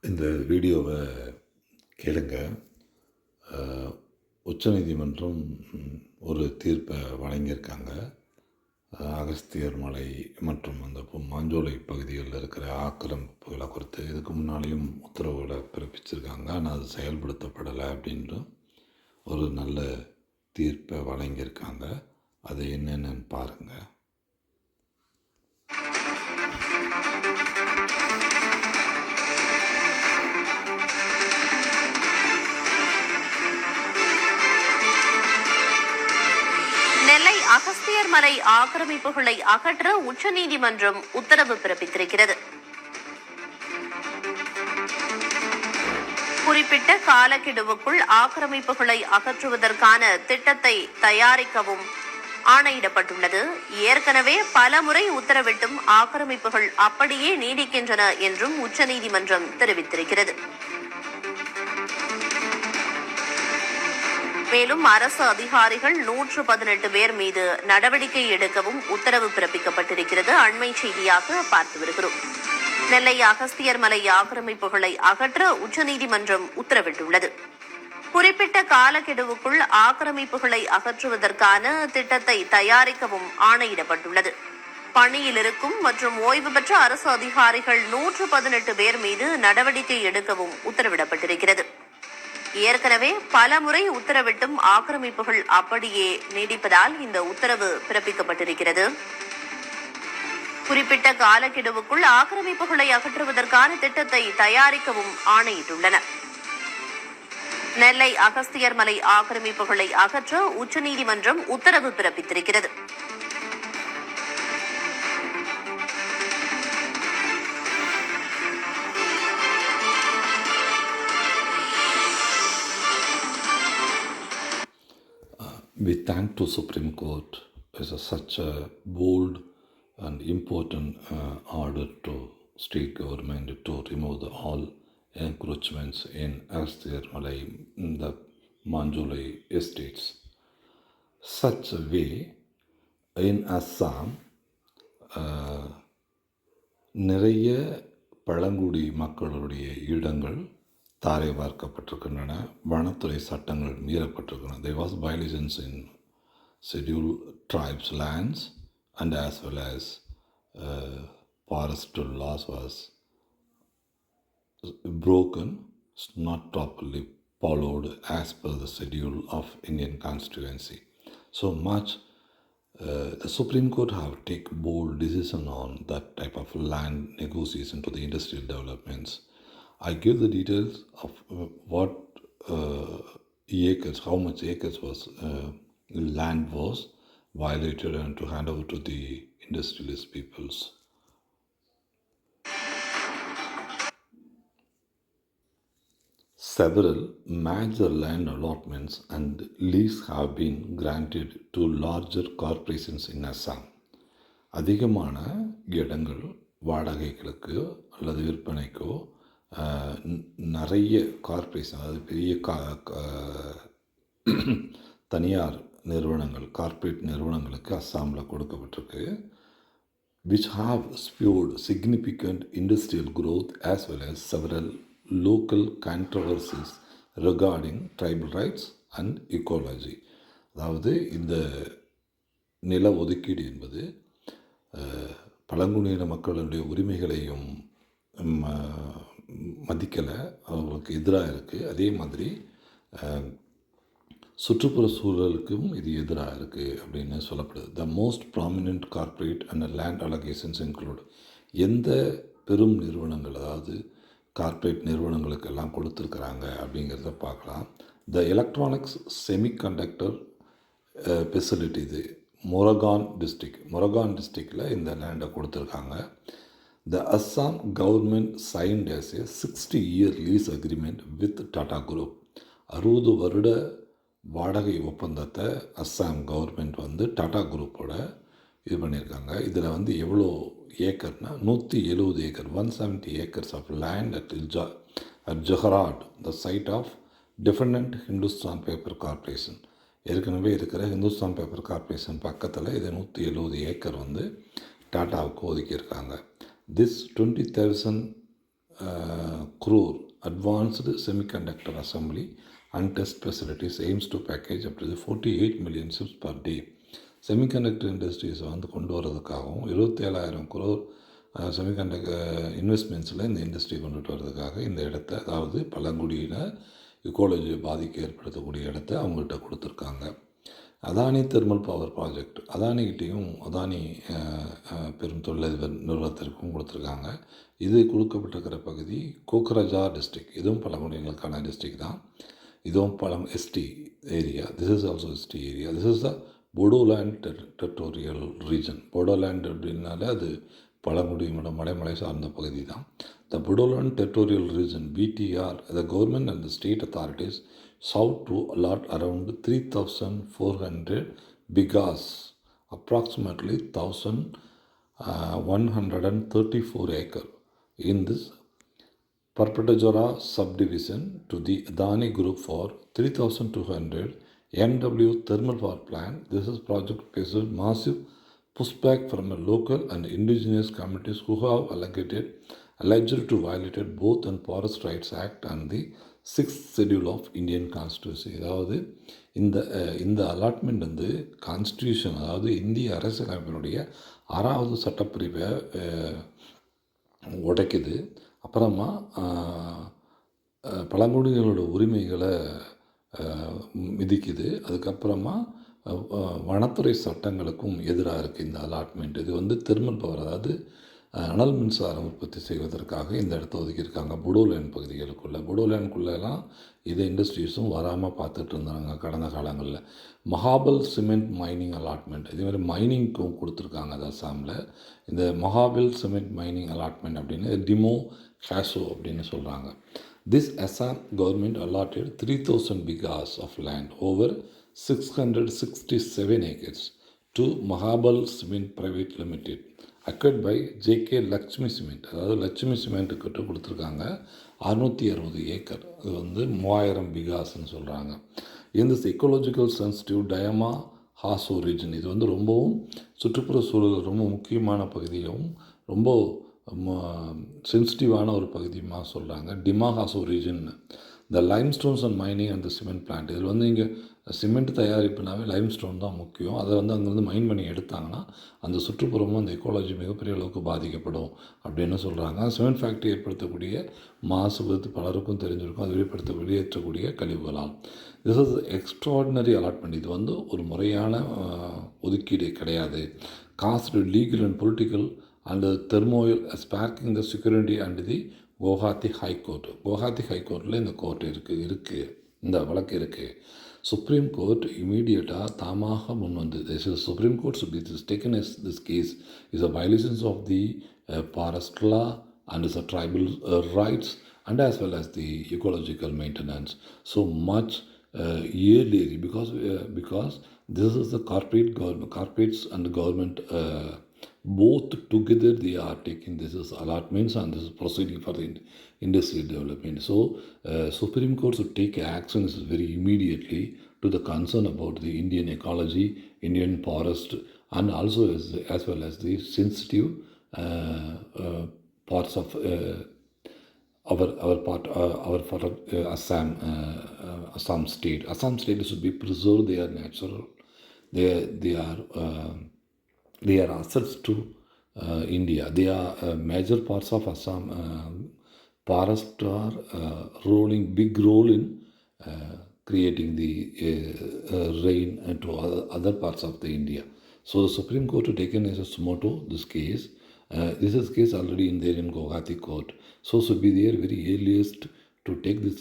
இந்த வீடியோவை கேளுங்க. உச்சநீதிமன்றம் ஒரு தீர்ப்பை வழங்கியிருக்காங்க. அகஸ்தியர் மலை மற்றும் அந்த மாஞ்சோலை பகுதிகளில் இருக்கிற ஆக்கிரமிப்புகளை குறித்து இதுக்கு முன்னாலேயும் உத்தரவுகளை பிறப்பிச்சிருக்காங்க. ஆனால் அது செயல்படுத்தப்படலை அப்படின்ற ஒரு நல்ல தீர்ப்பை வழங்கியிருக்காங்க. அது என்னென்னு பாருங்கள். நெல்லை அகஸ்தியர் மலை ஆக்கிரமிப்புகளை அகற்ற உச்சநீதிமன்றம் உத்தரவு பிறப்பித்திருக்கிறது. குறிப்பிட்ட காலக்கெடுவுக்குள் ஆக்கிரமிப்புகளை அகற்றுவதற்கான திட்டத்தை தயாரிக்கவும் ஆணையிடப்பட்டுள்ளது. ஏற்கனவே பலமுறை உத்தரவிட்டும் ஆக்கிரமிப்புகள் அப்படியே நீடிக்கின்றன என்றும் உச்சநீதிமன்றம் தெரிவித்திருக்கிறது. மேலும் அரசு அதிகாரிகள் 118 பேர் மீது நடவடிக்கை எடுக்கவும் உத்தரவு பிறப்பிக்கப்பட்டிருக்கிறது. அண்மை செய்தியாக பார்த்து வருகிறோம். நெல்லை அகஸ்தியர் மலை ஆக்கிரமிப்புகளை அகற்ற உச்சநீதிமன்றம் உத்தரவிட்டுள்ளது. குறிப்பிட்ட காலக்கெடுவுக்குள் ஆக்கிரமிப்புகளை அகற்றுவதற்கான திட்டத்தை தயாரிக்கவும் ஆணையிடப்பட்டுள்ளது. பணியில் இருக்கும் மற்றும் ஓய்வு பெற்ற அரசு அதிகாரிகள் 118 பேர் மீது நடவடிக்கை எடுக்கவும் உத்தரவிடப்பட்டிருக்கிறது. ஏற்கனவே பலமுறை உத்தரவிட்டும் ஆக்கிரமிப்புகள் அப்படியே நீடிப்பதால் இந்த உத்தரவு பிறப்பிக்கப்பட்டிருக்கிறது. குறிப்பிட்ட காலக்கெடுவுக்குள் ஆக்கிரமிப்புகளை அகற்றுவதற்கான திட்டத்தை தயாரிக்கவும் ஆணையிட்டுள்ளனர். நெல்லை அகஸ்தியர் மலை ஆக்கிரமிப்புகளை அகற்ற உச்சநீதிமன்றம் உத்தரவு பிறப்பித்திருக்கிறது. We thank to Supreme Court as such a bold and important order to state government to remove all encroachments in Agasthyar Malai, in the Manjolai estates. Such a way, in Assam, நிறைய பழங்குடி மக்களுடைய இடங்கள் தாரை வார்க்கப்பட்டிருக்கின்றன. வனத்துறை சட்டங்கள் மீறப்பட்டிருக்கின்றன. There was violations in scheduled tribes lands and as well as forest laws was broken, not properly followed as per the schedule of Indian Constituency. So much the Supreme Court have taken bold decision on that type of land negotiation to the industrial developments. I give the details of what acres, how much acres was land was violated and to hand over to the industrialist peoples. Several major land allotments and lease have been granted to larger corporations in Assam. அதிகமான இடங்கள் வாடகைகளுக்கு அல்லது விற்பனைக்கோ நிறைய corporation, அதாவது பெரிய தனியார் நிறுவனங்கள், corporate நிறுவனங்களுக்கு அஸ்ஸாமில் கொடுக்கப்பட்டிருக்கு. which have spewed significant industrial growth as well as several local controversies regarding tribal rights and ecology. அதாவது இந்த நில ஒதுக்கீடு என்பது பழங்குடியின மக்களுடைய உரிமைகளையும் மதிக்கலை, அவங்களுக்கு எதிராக இருக்குது. அதே மாதிரி சுற்றுப்புற சூழலுக்கும் இது எதிராக இருக்குது அப்படின்னு சொல்லப்படுது. The most prominent corporate and land allocations include, எந்த பெரும் நிறுவனங்கள், அதாவது கார்ப்பரேட் நிறுவனங்களுக்கெல்லாம் கொடுத்துருக்குறாங்க அப்படிங்கிறத பார்க்கலாம். த எலக்ட்ரானிக்ஸ் செமிகண்டக்டர் ஃபெசிலிட்டி, இது மொரகான் டிஸ்ட்ரிக்டில் இந்த லேண்டை கொடுத்துருக்காங்க. The Assam government signed as a 60-year lease agreement with Tata Group. 60 வருட வாடகை ஒப்பந்தத்தை அஸ்ஸாம் கவர்மெண்ட் டாடா குரூப்போட இது பண்ணியிருக்காங்க. இதில் எவ்வளோ ஏக்கர்னா 170 acre, 170 acres of land at Jorhat, the side of defendant Hindustan paper corporation. ஏற்கனவே இருக்கிற ஹிந்துஸ்தான் பேப்பர் கார்ப்பரேஷன் பக்கத்தில் இதை 170 ஏக்கர் டாட்டாவுக்கு ஒதுக்கியிருக்காங்க. This 20,000 crore advanced semiconductor assembly and test facilities aims to package up to the 48 million chips per day. Semiconductor இண்டஸ்ட்ரீஸை வந்து கொண்டு வரதுக்காகவும் 27,000 crore semiconductor இன்வெஸ்ட்மெண்ட்ஸில் இந்த இண்டஸ்ட்ரி கொண்டுட்டு வர்றதுக்காக இந்த இடத்த, அதாவது பழங்குடியின இக்கோலஜியை பாதிக்க ஏற்படுத்தக்கூடிய இடத்த அவங்கள்ட்ட கொடுத்துருக்காங்க. அதானி தெர்மல் பவர் ப்ராஜெக்ட், அதானிகிட்டையும் அதானி பெரும் தொழிலதிபர் நிறுவனத்திற்கும் கொடுத்துருக்காங்க. இது கொடுக்கப்பட்டிருக்கிற பகுதி கோக்ரஜார் டிஸ்ட்ரிக்ட், இதுவும் பழங்குடியினருக்கான டிஸ்ட்ரிக்ட் தான். இதுவும் ST area. This is also ST area. This is the Bodoland territorial region. Bodoland அப்படின்னாலே அது பழங்குடியினோட மலைமலை சார்ந்த பகுதி தான். The Bodoland territorial region BTR, the government and the state authorities sought to allot around 3,400 bighas, approximately 1,134 acre, in this Perpetuara subdivision to the Adani Group for 3,200 MW thermal power plant. This is project faces massive pushback from a local and indigenous communities who have alleged to violated both the Forest Rights Act and the 6th Schedule of Indian Constitution. அதாவது இந்த allotment வந்து constitution, அதாவது இந்திய அரசியலமைப்பினுடைய 6வது சட்டப்பிரிவை உடைக்குது. அப்புறமா பழங்குடிகளோட உரிமைகளை மிதிக்குது. அதுக்கப்புறமா வனத்துறை சட்டங்களுக்கும் எதிராக இருக்குது இந்த அலாட்மெண்ட். இது வந்து தெர்மல் பவர், அதாவது அனல் மின்சாரம் உற்பத்தி செய்வதற்காக இந்த இடத்த ஒதுக்கியிருக்காங்க போடோலேண்ட் பகுதிகளுக்குள்ளே. போடோலேண்டுக்குள்ளெல்லாம் இது இண்டஸ்ட்ரீஸும் வராமல் பார்த்துட்டு இருந்தாங்க கடந்த காலங்களில். மகாபல் சிமெண்ட் மைனிங் அலாட்மெண்ட், இதேமாதிரி மைனிங்க்கும் கொடுத்துருக்காங்க. அது அஸ்ஸாமில் இந்த மகாபல் சிமெண்ட் மைனிங் அலாட்மெண்ட் அப்படின்னு டிமோ ஹேஷோ அப்படின்னு சொல்கிறாங்க. This Assam government allotted 3,000 bighas of land over 667 acres to Mahabal Cement Private Limited, acquired by JK Lakshmi cement. அதாவது லட்சுமி சிமெண்ட்டுக்கிட்ட கொடுத்துருக்காங்க 660 ஏக்கர். அது வந்து 3000 பிகாஸ்ன்னு சொல்கிறாங்க. இந்த எக்கோலஜிக்கல் சென்சிட்டிவ் டயமா ஹாசோ ரீஜன், இது வந்து ரொம்பவும் சுற்றுப்புற சூழல் ரொம்ப முக்கியமான பகுதியும் ரொம்ப சென்சிட்டிவான ஒரு பகுதியுமா சொல்கிறாங்க. Dima Hasao region. The limestones and mining and the cement plant, இதில் வந்து இங்கே சிமெண்ட் தயாரிப்புனாவே லைம்ஸ்டோன் தான் முக்கியம். அதை வந்து அங்கேருந்து மைன் பண்ணி எடுத்தாங்கன்னா அந்த சுற்றுப்புறமும் அந்த எக்கோலஜி மிகப்பெரிய அளவுக்கு பாதிக்கப்படும் அப்படின்னு சொல்கிறாங்க. சிமெண்ட் ஃபேக்ட்ரி ஏற்படுத்தக்கூடிய மாசுபடுத்தி பலருக்கும் தெரிஞ்சிருக்கும். அது வெளியேற்றக்கூடிய கழிவுகளால். This is extraordinary allotment. இது வந்து ஒரு முறையான ஒதுக்கீடு கிடையாது. Cast legal and political and turmoil sparking the security and the Guwahati high court. Guwahati ஹைகோர்ட்டில் இந்த கோர்ட் இருக்குது, இந்த வழக்கு இருக்குது. சுப்ரீம் கோர்ட் இமீடியட்டாக தாமாக முன் வந்து supreme court should be taken as this case is a violations of the forest law and the tribal rights and as well as the ecological maintenance. So much yearly because this is the corporates and the government both together they are taking this as allotments and this is proceeding for the industry development. So Supreme Court should take actions very immediately to the concern about the Indian ecology, Indian forest and also as well as the sensitive parts of our part of Assam state. Assam state should be preserved. They are natural. They are assets to India. They are major parts of Assam. Forest are rolling big role in creating the rain to other parts of the India. So the Supreme Court has taken as a motto this case. This is case already in there in Guwahati court. So should be there very earliest to take this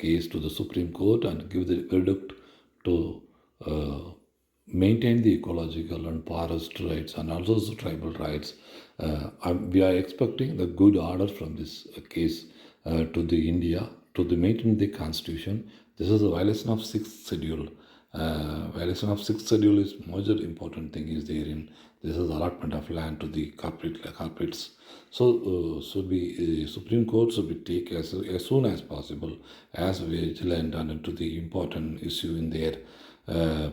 case to the Supreme Court and give the verdict to maintain the ecological and forest rights and also the tribal rights. We are expecting the good order from this case to the India to maintain the constitution. This is a violation of 6th schedule. Violation of 6th schedule is major important thing is there in this is allotment of land to the corporates. So should be Supreme Court should be take as soon as possible as vigilant and into the important issue in their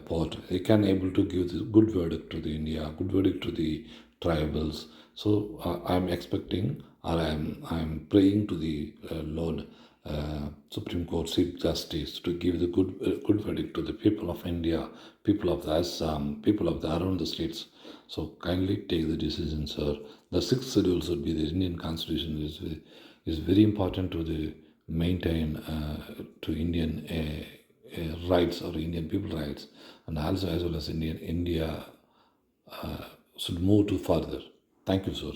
part. They can able to give the good verdict to the India, good verdict to the tribals. So I am expecting or I'm praying to the Lord Supreme Court Chief Justice to give the good verdict to the people of India, people of the Assam, people of the around the states. So kindly take the decision, sir. The sixth schedule should be the Indian Constitution is very important to the maintain to Indian rights or Indian people rights, and also as well as India should move to further. Thank you, sir.